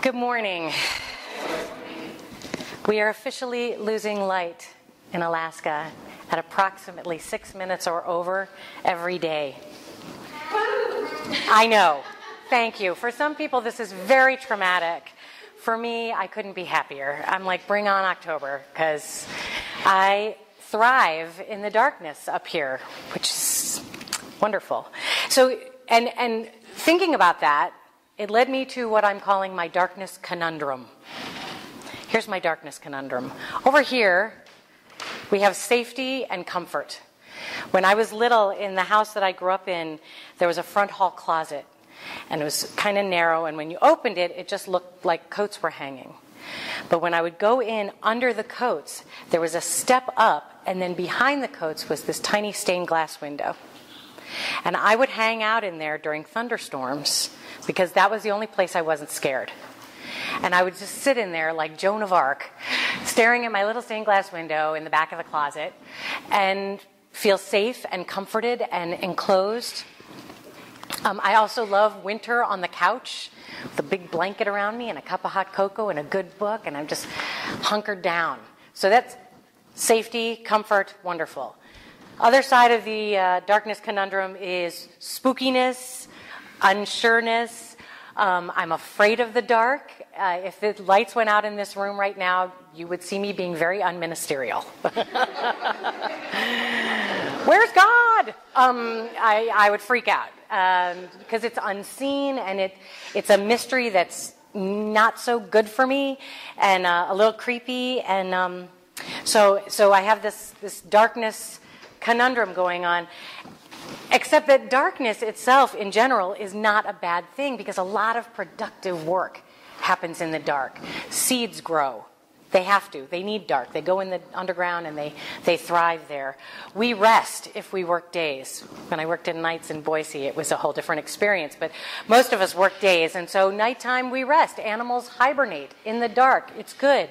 Good morning. We are officially losing light in Alaska at approximately 6 minutes or over every day. I know. Thank you. For some people, this is very traumatic. For me, I couldn't be happier. I'm like, bring on October, because I thrive in the darkness up here, which is wonderful. So, and thinking about that, it led me to what I'm calling my darkness conundrum. Here's my darkness conundrum. Over here, we have safety and comfort. When I was little, in the house that I grew up in, there was a front hall closet, and it was kind of narrow, and when you opened it, it just looked like coats were hanging. But when I would go in under the coats, there was a step up, and then behind the coats was this tiny stained glass window. And I would hang out in there during thunderstorms because that was the only place I wasn't scared. And I would just sit in there like Joan of Arc, staring at my little stained glass window in the back of the closet and feel safe and comforted and enclosed. I also love winter on the couch with a big blanket around me and a cup of hot cocoa and a good book, and I'm just hunkered down. So that's safety, comfort, wonderful. Other side of the darkness conundrum is spookiness, unsureness. I'm afraid of the dark. If the lights went out in this room right now, you would see me being very unministerial. Where's God? I would freak out because it's unseen and it's a mystery that's not so good for me and a little creepy. And so I have this darkness conundrum going on, except that darkness itself in general is not a bad thing because a lot of productive work happens in the dark. Seeds grow. They have to. They need dark. They go in the underground and they thrive there. We rest if we work days. When I worked in nights in Boise, it was a whole different experience, but most of us work days, and so nighttime we rest. Animals hibernate in the dark. It's good.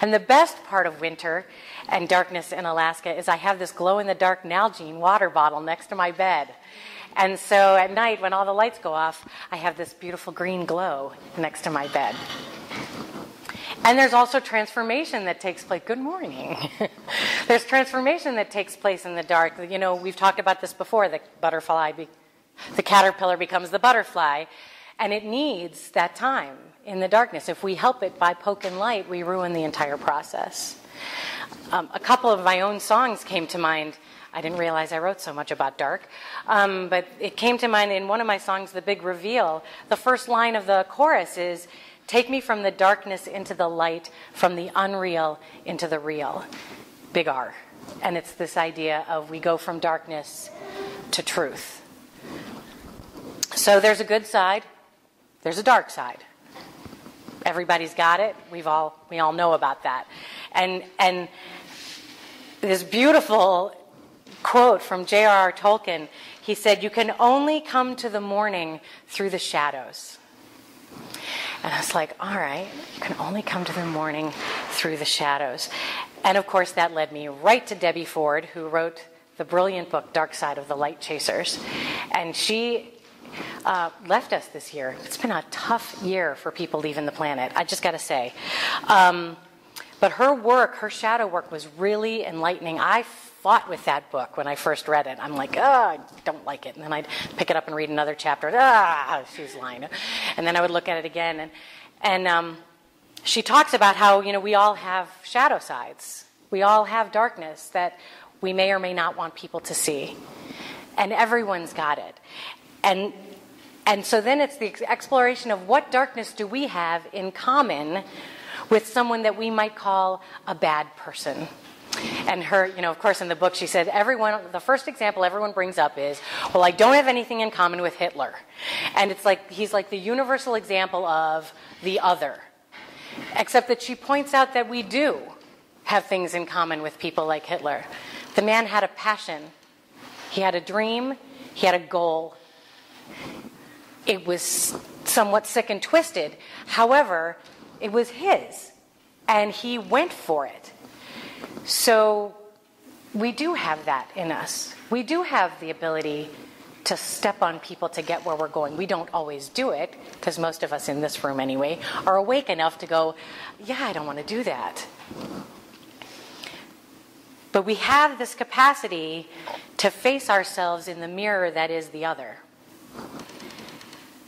And the best part of winter and darkness in Alaska is I have this glow-in-the-dark Nalgene water bottle next to my bed. And so at night, when all the lights go off, I have this beautiful green glow next to my bed. And there's also transformation that takes place. Good morning. There's transformation that takes place in the dark. You know, we've talked about this before. The caterpillar becomes the butterfly, and it needs that time in the darkness. If we help it by poking light, we ruin the entire process. A couple of my own songs came to mind. I didn't realize I wrote so much about dark, but it came to mind in one of my songs, The Big Reveal. The first line of the chorus is, "Take me from the darkness into the light, from the unreal into the real." Big R. And it's this idea of we go from darkness to truth. So there's a good side, there's a dark side. Everybody's got it. We all know about that. And this beautiful quote from J.R.R. Tolkien, he said, "You can only come to the morning through the shadows." And I was like, all right, you can only come to the morning through the shadows. And of course, that led me right to Debbie Ford, who wrote the brilliant book, Dark Side of the Light Chasers. And she left us this year. It's been a tough year for people leaving the planet, I just got to say. But her work, her shadow work, was really enlightening. I fought with that book when I first read it. I'm like, I don't like it. And then I'd pick it up and read another chapter. She's lying. And then I would look at it again. And she talks about how, we all have shadow sides. We all have darkness that we may or may not want people to see. And everyone's got it. And so then it's the exploration of what darkness do we have in common with someone that we might call a bad person. And her, of course, in the book, she said, the first example everyone brings up is, well, I don't have anything in common with Hitler. And it's like, he's like the universal example of the other. Except that she points out that we do have things in common with people like Hitler. The man had a passion. He had a dream. He had a goal. It was somewhat sick and twisted. However, it was his, and he went for it. So we do have that in us. We do have the ability to step on people to get where we're going. We don't always do it, because most of us in this room anyway are awake enough to go, yeah, I don't want to do that. But we have this capacity to face ourselves in the mirror that is the other.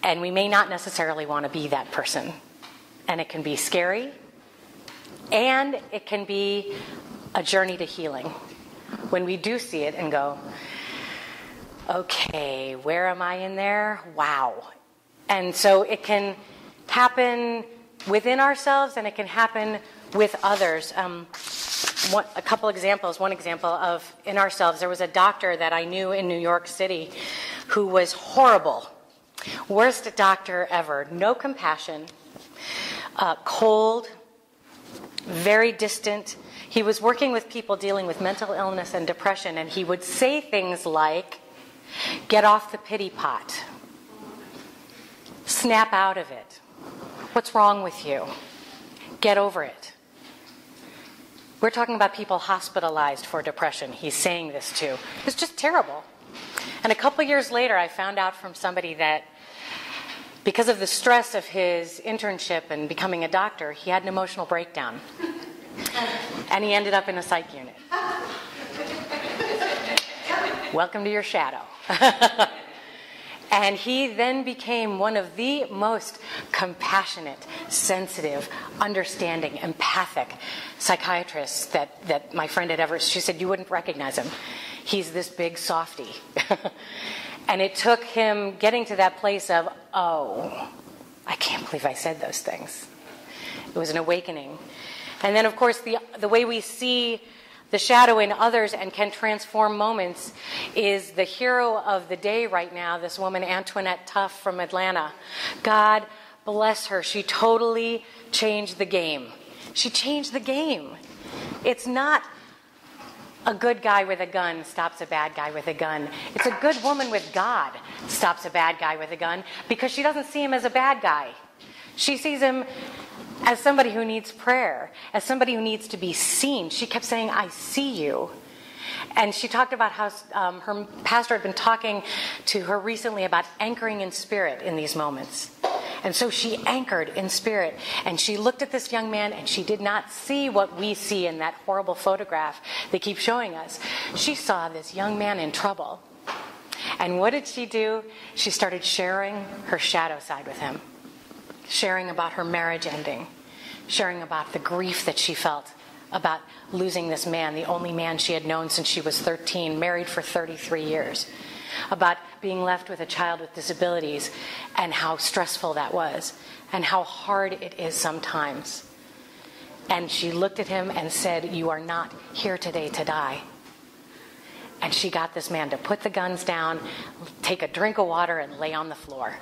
And we may not necessarily want to be that person. And it can be scary, and it can be a journey to healing. When we do see it and go, okay, where am I in there? Wow. And so it can happen within ourselves, and it can happen with others. A couple examples. One example of in ourselves, there was a doctor that I knew in New York City who was horrible. Worst doctor ever. No compassion. Cold. Very distant. He was working with people dealing with mental illness and depression, and he would say things like, get off the pity pot. Snap out of it. What's wrong with you? Get over it. We're talking about people hospitalized for depression. He's saying this to. It's just terrible. And a couple years later, I found out from somebody that because of the stress of his internship and becoming a doctor, he had an emotional breakdown. And he ended up in a psych unit. Welcome to your shadow. And he then became one of the most compassionate, sensitive, understanding, empathic psychiatrists that my friend had ever... She said, you wouldn't recognize him. He's this big softy. And it took him getting to that place of, oh, I can't believe I said those things. It was an awakening. And then, of course, the way we see the shadow in others and can transform moments is the hero of the day right now, this woman, Antoinette Tuff from Atlanta. God bless her. She totally changed the game. She changed the game. It's not a good guy with a gun stops a bad guy with a gun. It's a good woman with God stops a bad guy with a gun, because she doesn't see him as a bad guy. She sees him as somebody who needs prayer, as somebody who needs to be seen. She kept saying, I see you. And she talked about how her pastor had been talking to her recently about anchoring in spirit in these moments. And so she anchored in spirit. And she looked at this young man, and she did not see what we see in that horrible photograph they keep showing us. She saw this young man in trouble. And what did she do? She started sharing her shadow side with him. Sharing about her marriage ending, sharing about the grief that she felt about losing this man, the only man she had known since she was 13, married for 33 years, about being left with a child with disabilities and how stressful that was and how hard it is sometimes. And she looked at him and said, you are not here today to die. And she got this man to put the guns down, take a drink of water, and lay on the floor.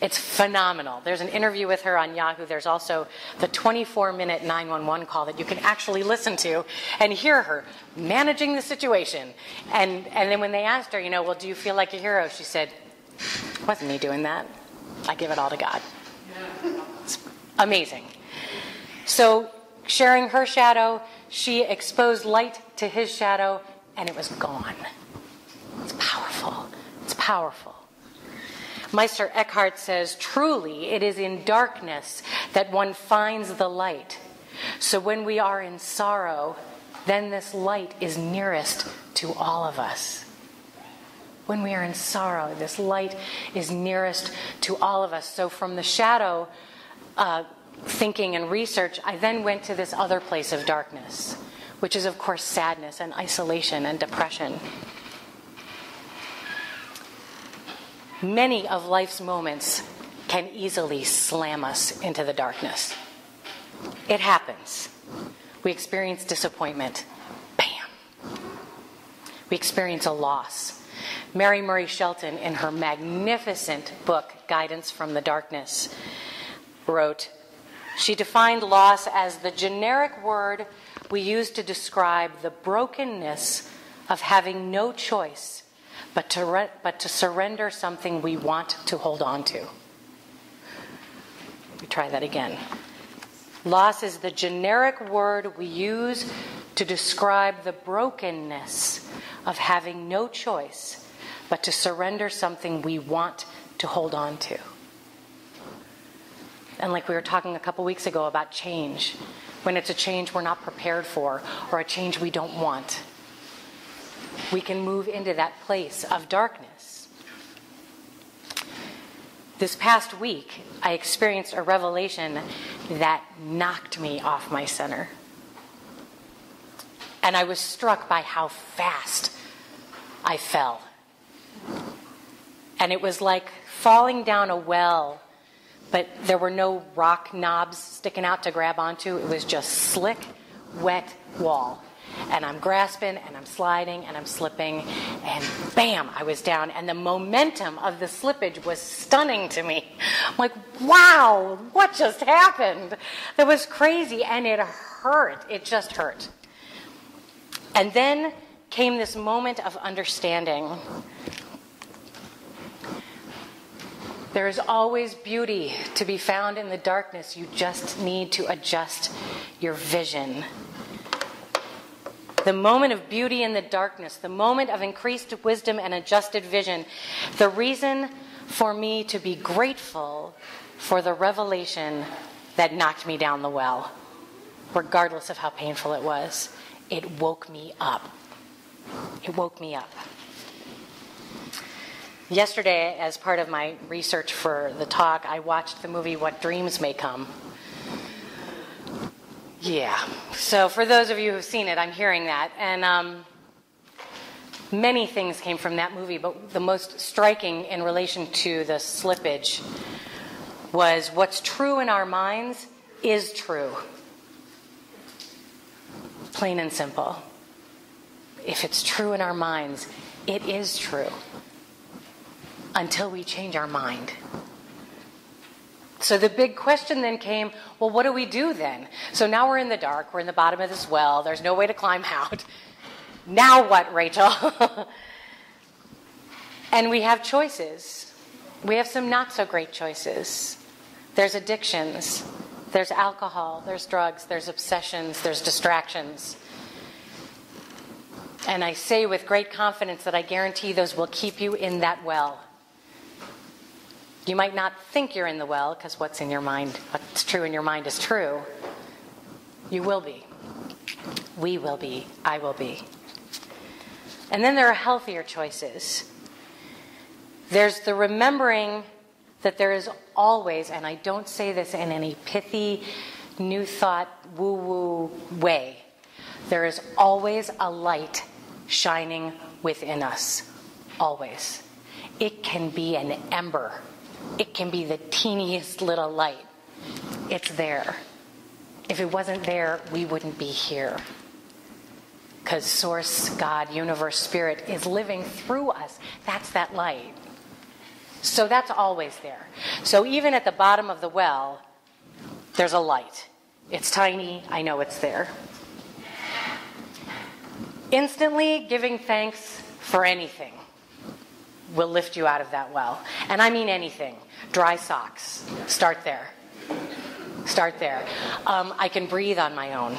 It's phenomenal. There's an interview with her on Yahoo. There's also the 24-minute 911 call that you can actually listen to and hear her managing the situation. And then when they asked her, well, do you feel like a hero? She said, it wasn't me doing that. I give it all to God. It's amazing. So sharing her shadow, she exposed light to his shadow, and it was gone. It's powerful. It's powerful. Meister Eckhart says, truly, it is in darkness that one finds the light. So when we are in sorrow, then this light is nearest to all of us. When we are in sorrow, this light is nearest to all of us. So from the shadow thinking and research, I then went to this other place of darkness, which is, of course, sadness and isolation and depression. Many of life's moments can easily slam us into the darkness. It happens. We experience disappointment. Bam. We experience a loss. Mary Murray Shelton, in her magnificent book, Guidance from the Darkness, wrote, she defined loss as the generic word we use to describe the brokenness of having no choice but to surrender something we want to hold on to. Let me try that again. Loss is the generic word we use to describe the brokenness of having no choice but to surrender something we want to hold on to. And like we were talking a couple weeks ago about change, when it's a change we're not prepared for or a change we don't want, we can move into that place of darkness. This past week, I experienced a revelation that knocked me off my center. And I was struck by how fast I fell. And it was like falling down a well, but there were no rock knobs sticking out to grab onto. It was just slick, wet wall. And I'm grasping, and I'm sliding, and I'm slipping, and bam, I was down. And the momentum of the slippage was stunning to me. I'm like, wow, what just happened? That was crazy, and it hurt. It just hurt. And then came this moment of understanding. There is always beauty to be found in the darkness. You just need to adjust your vision. The moment of beauty in the darkness, the moment of increased wisdom and adjusted vision, the reason for me to be grateful for the revelation that knocked me down the well, regardless of how painful it was. It woke me up. It woke me up. Yesterday, as part of my research for the talk, I watched the movie What Dreams May Come. Yeah. So for those of you who've seen it, I'm hearing that. And many things came from that movie, but the most striking in relation to the slippage was what's true in our minds is true. Plain and simple. If it's true in our minds, it is true. Until we change our mind. So the big question then came, well, what do we do then? So now we're in the dark. We're in the bottom of this well. There's no way to climb out. Now what, Rachel? And we have choices. We have some not so great choices. There's addictions. There's alcohol. There's drugs. There's obsessions. There's distractions. And I say with great confidence that I guarantee those will keep you in that well. You might not think you're in the well, because what's in your mind, what's true in your mind is true. You will be. We will be. I will be. And then there are healthier choices. There's the remembering that there is always, and I don't say this in any pithy, new thought, woo-woo way, there is always a light shining within us. Always. It can be an ember. It can be the teeniest little light. It's there. If it wasn't there, we wouldn't be here. Because Source, God, Universe, Spirit is living through us. That's that light. So that's always there. So even at the bottom of the well, there's a light. It's tiny. I know it's there. Instantly giving thanks for anything will lift you out of that well. And I mean anything. Dry socks. Start there. Start there. I can breathe on my own.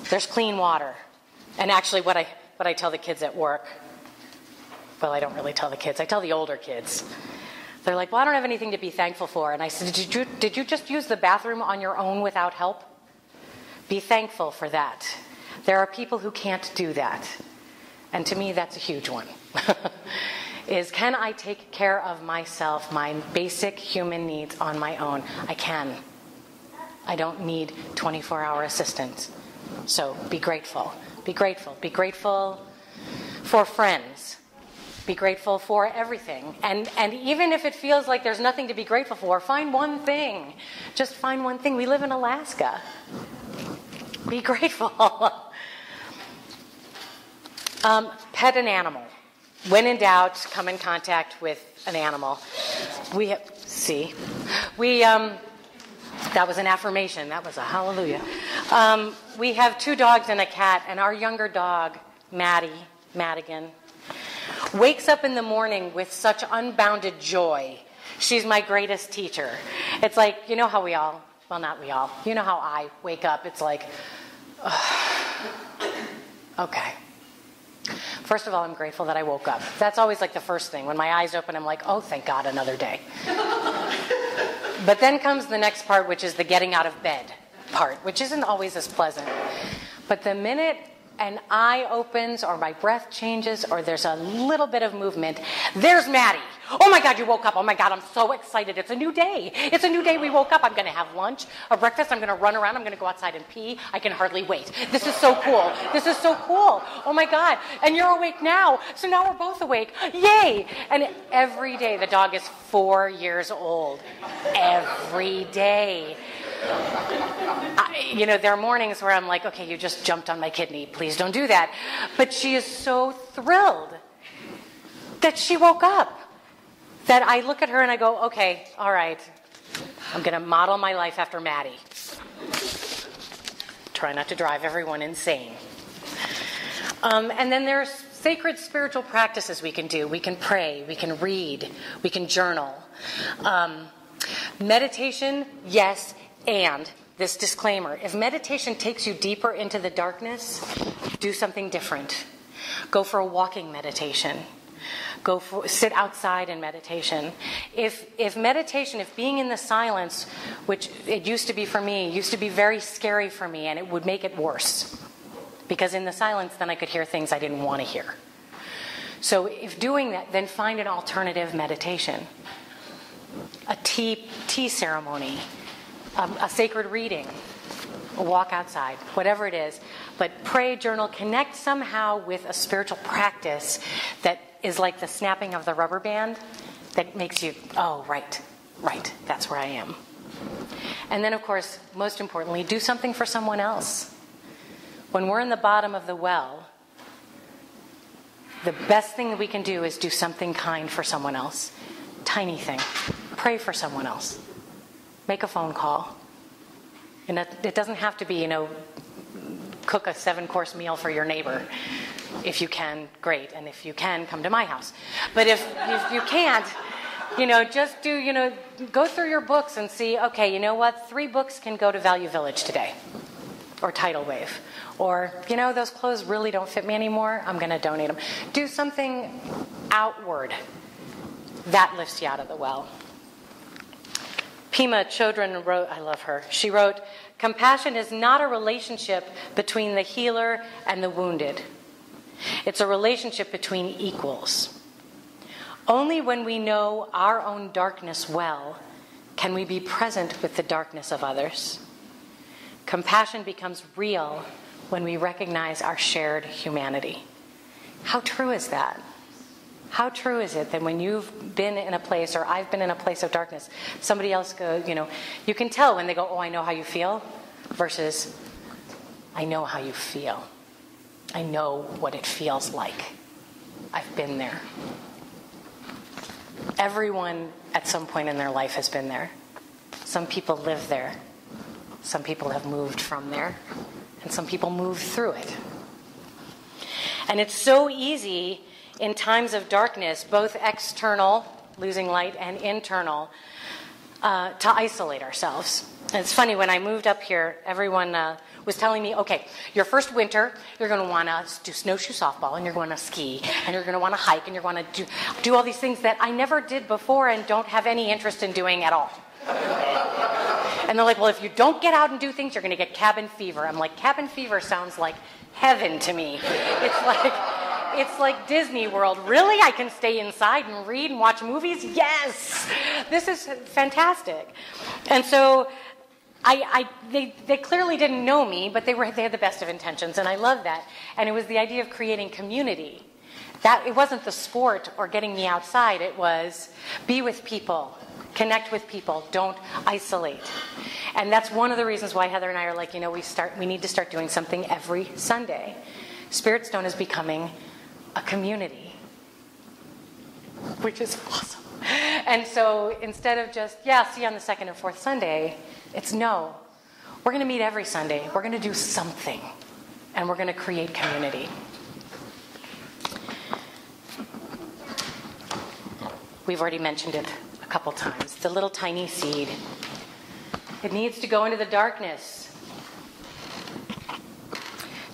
There's clean water. And actually what I tell the kids at work, well, I don't really tell the kids. I tell the older kids. They're like, well, I don't have anything to be thankful for. And I said, did you just use the bathroom on your own without help? Be thankful for that. There are people who can't do that. And to me, that's a huge one. Is can I take care of myself, my basic human needs on my own? I can. I don't need 24-hour assistance. So be grateful. Be grateful. Be grateful for friends. Be grateful for everything. And even if it feels like there's nothing to be grateful for, find one thing. Just find one thing. We live in Alaska. Be grateful. Pet an animal. When in doubt, come in contact with an animal. That was an affirmation. That was a hallelujah. We have 2 dogs and a cat, and our younger dog, Madigan, wakes up in the morning with such unbounded joy. She's my greatest teacher. It's like, you know how not we all, you know how I wake up, it's like, okay. First of all, I'm grateful that I woke up. That's always like the first thing. When my eyes open, I'm like, oh, thank God, another day. But then comes the next part, which is the getting out of bed part, which isn't always as pleasant. But the minute an eye opens or my breath changes or there's a little bit of movement, there's Maddie. Oh my God, you woke up. Oh my God, I'm so excited. It's a new day. It's a new day. We woke up. I'm going to have lunch or breakfast. I'm going to run around. I'm going to go outside and pee. I can hardly wait. This is so cool. This is so cool. Oh my God. And you're awake now. So now we're both awake. Yay. And every day, the dog is 4 years old. Every day. There are mornings where I'm like, okay, you just jumped on my kidney. Please don't do that. But she is so thrilled that she woke up that I look at her and I go, okay, all right, I'm going to model my life after Maddie. Try not to drive everyone insane. And then there's sacred spiritual practices we can do. We can pray, we can read, we can journal. Meditation, yes, and this disclaimer, if meditation takes you deeper into the darkness, do something different. Go for a walking meditation. Sit outside in meditation. If being in the silence, which it used to be for me, used to be very scary for me, and it would make it worse. Because in the silence, then I could hear things I didn't want to hear. So if doing that, then find an alternative meditation. A tea ceremony, a sacred reading, a walk outside, whatever it is. But pray, journal, connect somehow with a spiritual practice that is like the snapping of the rubber band that makes you, oh, right, that's where I am. And then, of course, most importantly, do something for someone else. When we're in the bottom of the well, the best thing that we can do is do something kind for someone else. Tiny thing. Pray for someone else. Make a phone call. And it doesn't have to be, cook a 7-course meal for your neighbor. If you can, great. And if you can, come to my house. But if you can't, just go through your books and see, okay, you know what? 3 books can go to Value Village today. Or Tidal Wave. Or, those clothes really don't fit me anymore. I'm going to donate them. Do something outward. That lifts you out of the well. Pema Chodron wrote, I love her, she wrote, compassion is not a relationship between the healer and the wounded. It's a relationship between equals. Only when we know our own darkness well can we be present with the darkness of others. Compassion becomes real when we recognize our shared humanity. How true is that? How true is it that when you've been in a place, or I've been in a place of darkness, somebody else goes, you can tell when they go, oh, I know how you feel, versus, I know how you feel. I know what it feels like. I've been there. Everyone at some point in their life has been there. Some people live there. Some people have moved from there. And some people move through it. And it's so easy in times of darkness, both external, losing light, and internal, to isolate ourselves. And it's funny, when I moved up here, everyone was telling me, okay, your first winter, you're going to want to do snowshoe softball, and you're going to ski, and you're going to want to hike, and you're going to do all these things that I never did before and don't have any interest in doing at all. And they're like, well, if you don't get out and do things, you're going to get cabin fever. I'm like, cabin fever sounds like heaven to me. It's like Disney World. Really? I can stay inside and read and watch movies? Yes! This is fantastic. And so they clearly didn't know me, but they had the best of intentions, and I love that. And it was the idea of creating community. That it wasn't the sport or getting me outside. It was be with people, connect with people, don't isolate. And that's one of the reasons why Heather and I are like, we need to start doing something every Sunday. Spirit Stone is becoming a community, which is awesome. And so instead of just, see you on the 2nd and 4th Sunday, it's no. We're going to meet every Sunday. We're going to do something, and we're going to create community. We've already mentioned it a couple times. The little tiny seed. It needs to go into the darkness.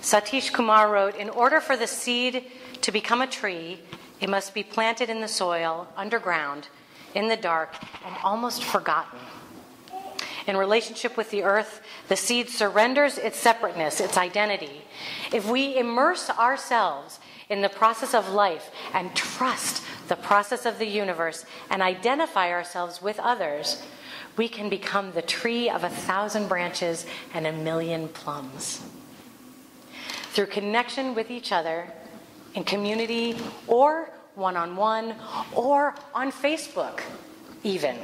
Satish Kumar wrote, in order for the seed to become a tree, it must be planted in the soil, underground, in the dark, and almost forgotten. In relationship with the earth, the seed surrenders its separateness, its identity. If we immerse ourselves in the process of life and trust the process of the universe and identify ourselves with others, we can become the tree of 1,000 branches and 1,000,000 plums. Through connection with each other in community or one-on-one or on Facebook even.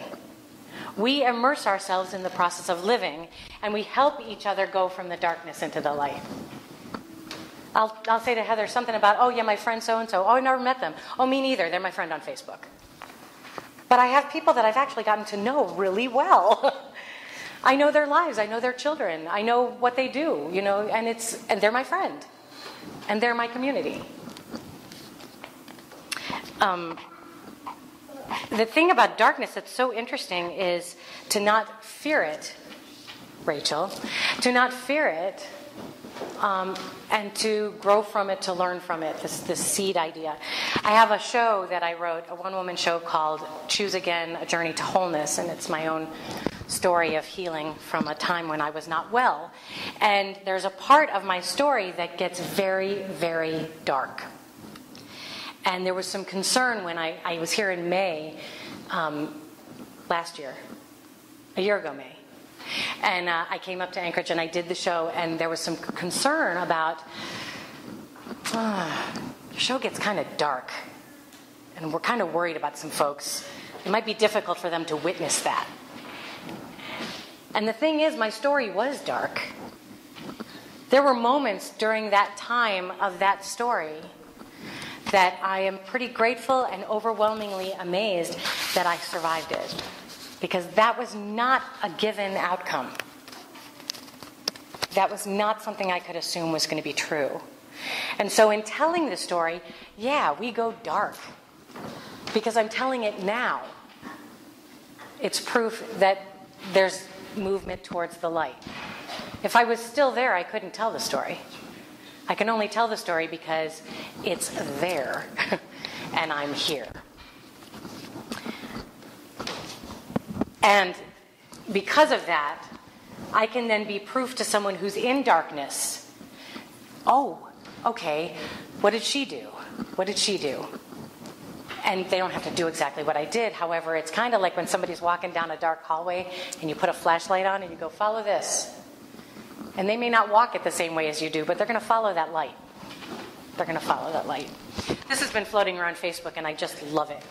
We immerse ourselves in the process of living, and we help each other go from the darkness into the light. I'll say to Heather something about, oh yeah, my friend so-and-so. Oh, I never met them. Oh, me neither. They're my friend on Facebook. But I have people that I've actually gotten to know really well. I know their lives. I know their children. I know what they do, and they're my friend. And they're my community. The thing about darkness that's so interesting is to not fear it, Rachel, to not fear it, and to grow from it, to learn from it, this seed idea. I have a show that I wrote, a one-woman show called Choose Again, A Journey to Wholeness, and it's my own story of healing from a time when I was not well. And there's a part of my story that gets very, very dark. And there was some concern when I was here in May last year, a year ago May. And I came up to Anchorage and I did the show, and there was some concern about, the show gets kind of dark. And we're kind of worried about some folks. It might be difficult for them to witness that. And the thing is, my story was dark. There were moments during that time of that story that I am pretty grateful and overwhelmingly amazed that I survived it. Because that was not a given outcome. That was not something I could assume was going to be true. And so in telling the story, yeah, we go dark. Because I'm telling it now. It's proof that there's movement towards the light. If I was still there, I couldn't tell the story. I can only tell the story because it's there, and I'm here. And because of that, I can then be proof to someone who's in darkness. Oh, okay, what did she do? What did she do? And they don't have to do exactly what I did. However, it's kind of like when somebody's walking down a dark hallway and you put a flashlight on and you go, follow this. And they may not walk it the same way as you do, but they're going to follow that light. They're going to follow that light. This has been floating around Facebook, and I just love it.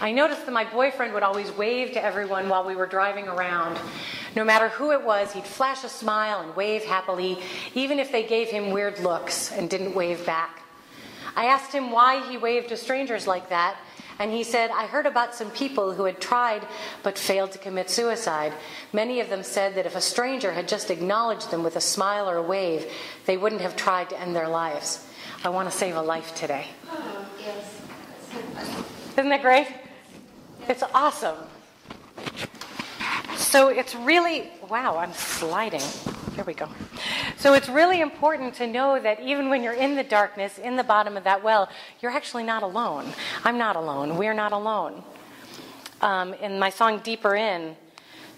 I noticed that my boyfriend would always wave to everyone while we were driving around. No matter who it was, he'd flash a smile and wave happily, even if they gave him weird looks and didn't wave back. I asked him why he waved to strangers like that, and he said, I heard about some people who had tried but failed to commit suicide. Many of them said that if a stranger had just acknowledged them with a smile or a wave, they wouldn't have tried to end their lives. I want to save a life today. Oh, yes. Isn't that great? It's awesome. So it's really, wow, I'm sliding. Here we go. So it's really important to know that even when you're in the darkness, in the bottom of that well, you're actually not alone. I'm not alone. We're not alone. In my song Deeper In,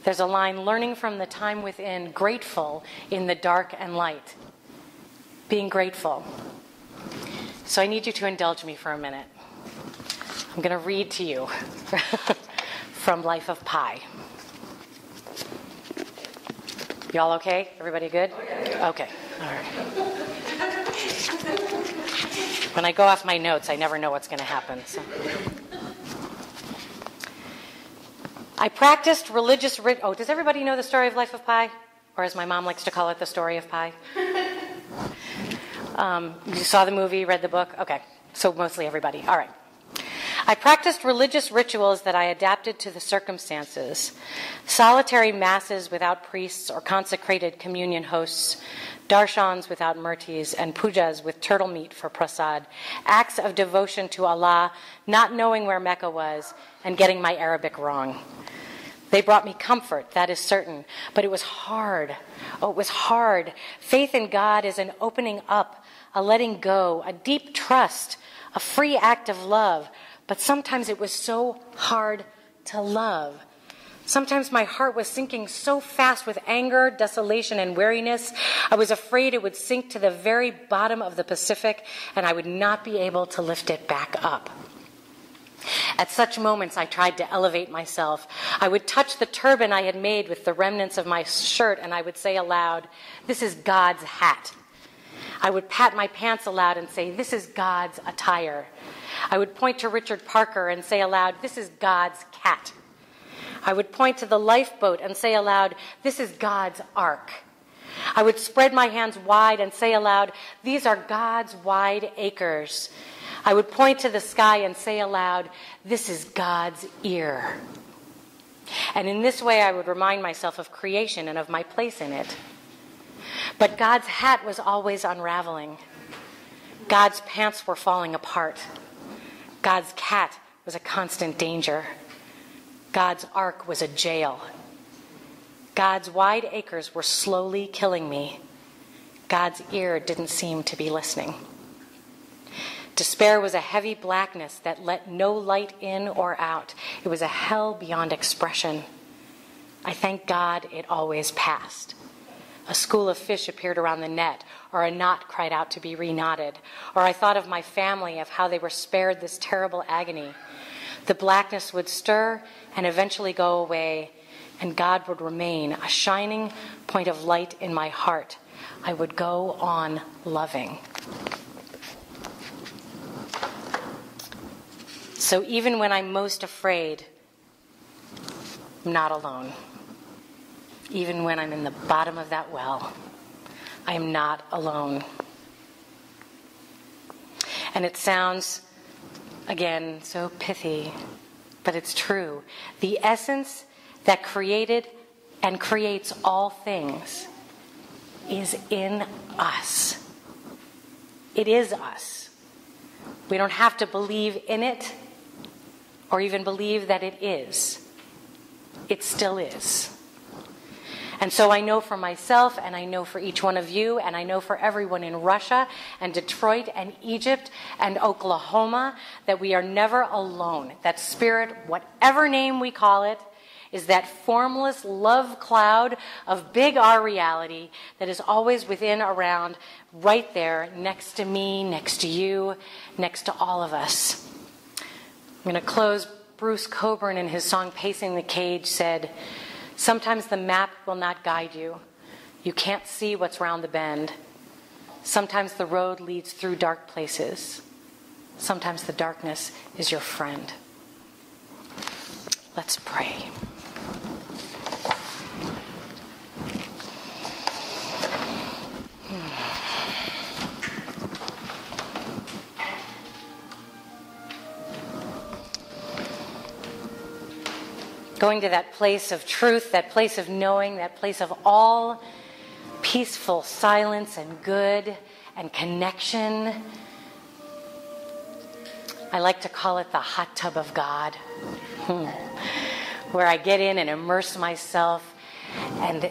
there's a line, learning from the time within, grateful in the dark and light. Being grateful. So I need you to indulge me for a minute. I'm going to read to you from Life of Pi. Y'all okay? Everybody good? Okay. All right. When I go off my notes, I never know what's going to happen. So. I practiced religious Oh, does everybody know the story of Life of Pi? Or as my mom likes to call it, the story of Pi? You saw the movie, read the book? Okay. So mostly everybody. All right. I practiced religious rituals that I adapted to the circumstances. Solitary masses without priests or consecrated communion hosts, darshans without murtis, and pujas with turtle meat for prasad. Acts of devotion to Allah, not knowing where Mecca was, and getting my Arabic wrong. They brought me comfort, that is certain, but it was hard. Oh, it was hard. Faith in God is an opening up a letting go, a deep trust, a free act of love. But sometimes it was so hard to love. Sometimes my heart was sinking so fast with anger, desolation, and weariness, I was afraid it would sink to the very bottom of the Pacific, and I would not be able to lift it back up. At such moments, I tried to elevate myself. I would touch the turban I had made with the remnants of my shirt, and I would say aloud, "This is God's hat." I would pat my pants aloud and say, "This is God's attire." I would point to Richard Parker and say aloud, "This is God's cat." I would point to the lifeboat and say aloud, "This is God's ark." I would spread my hands wide and say aloud, "These are God's wide acres." I would point to the sky and say aloud, "This is God's ear." And in this way, I would remind myself of creation and of my place in it. But God's hat was always unraveling. God's pants were falling apart. God's cat was a constant danger. God's ark was a jail. God's wide acres were slowly killing me. God's ear didn't seem to be listening. Despair was a heavy blackness that let no light in or out. It was a hell beyond expression. I thank God it always passed. A school of fish appeared around the net, or a knot cried out to be reknotted, or I thought of my family, of how they were spared this terrible agony. The blackness would stir and eventually go away, and God would remain a shining point of light in my heart. I would go on loving. So even when I'm most afraid, I'm not alone. Even when I'm in the bottom of that well, I am not alone. And it sounds, again, so pithy, but it's true. The essence that created and creates all things is in us. It is us. We don't have to believe in it or even believe that it is. It still is. And so I know for myself, and I know for each one of you, and I know for everyone in Russia and Detroit and Egypt and Oklahoma, that we are never alone. That spirit, whatever name we call it, is that formless love cloud of big R reality that is always within, around, right there, next to me, next to you, next to all of us. I'm going to close. Bruce Cockburn, in his song Pacing the Cage, said, "Sometimes the map will not guide you. You can't see what's round the bend. Sometimes the road leads through dark places. Sometimes the darkness is your friend." Let's pray. Going to that place of truth, that place of knowing, that place of all peaceful silence and good and connection. I like to call it the hot tub of God, where I get in and immerse myself, and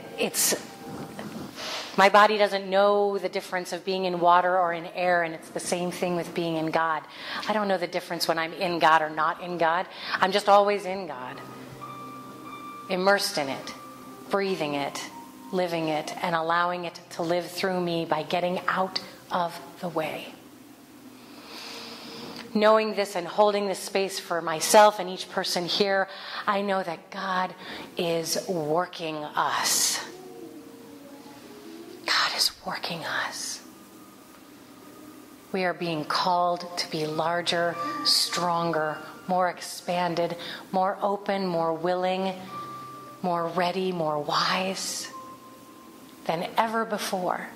my body doesn't know the difference of being in water or in air, and it's the same thing with being in God. I don't know the difference when I'm in God or not in God. I'm just always in God. Immersed in it, breathing it, living it, and allowing it to live through me by getting out of the way. Knowing this and holding this space for myself and each person here, I know that God is working us. God is working us. We are being called to be larger, stronger, more expanded, more open, more willing, more ready, more wise than ever before.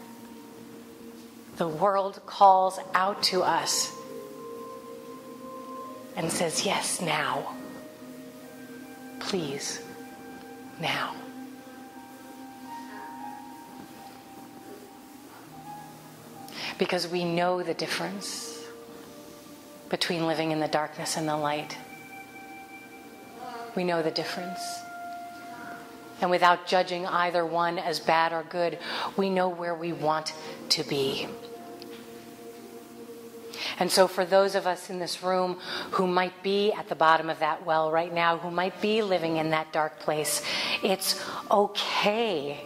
The world calls out to us and says, "Yes, now. Please, now." Because we know the difference between living in the darkness and the light. We know the difference. And without judging either one as bad or good, we know where we want to be. And so for those of us in this room who might be at the bottom of that well right now, who might be living in that dark place, it's okay.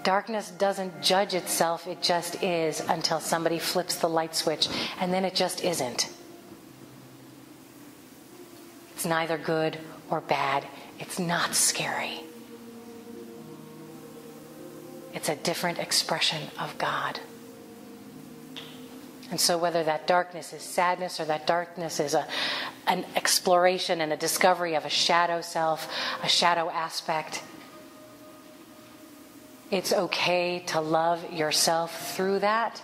Darkness doesn't judge itself, it just is until somebody flips the light switch, and then it just isn't. It's neither good or bad. It's not scary. It's a different expression of God. And so whether that darkness is sadness or that darkness is an exploration and a discovery of a shadow self, a shadow aspect, it's okay to love yourself through that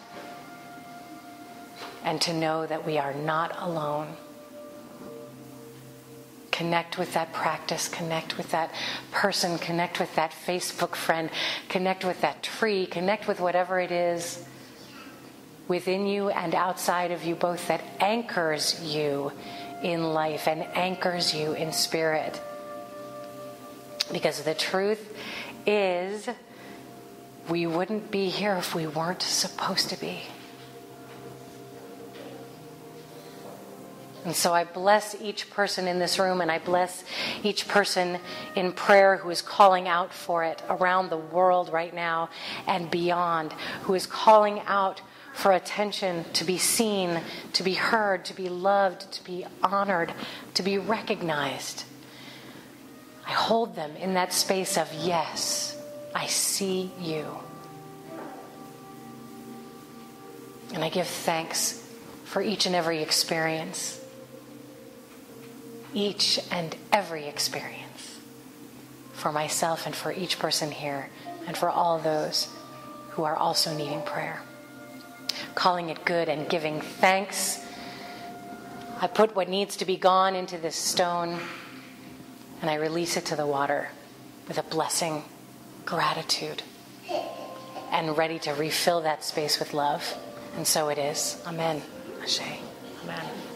and to know that we are not alone. Connect with that practice, connect with that person, connect with that Facebook friend, connect with that tree, connect with whatever it is within you and outside of you, both that anchors you in life and anchors you in spirit. Because the truth is, we wouldn't be here if we weren't supposed to be. And so I bless each person in this room, and I bless each person in prayer who is calling out for it around the world right now and beyond, who is calling out for attention, to be seen, to be heard, to be loved, to be honored, to be recognized. I hold them in that space of, yes, I see you. And I give thanks for each and every experience. Each and every experience. For myself and for each person here. And for all those who are also needing prayer. Calling it good and giving thanks. I put what needs to be gone into this stone. And I release it to the water with a blessing, gratitude, and ready to refill that space with love. And so it is. Amen. Ashe. Amen.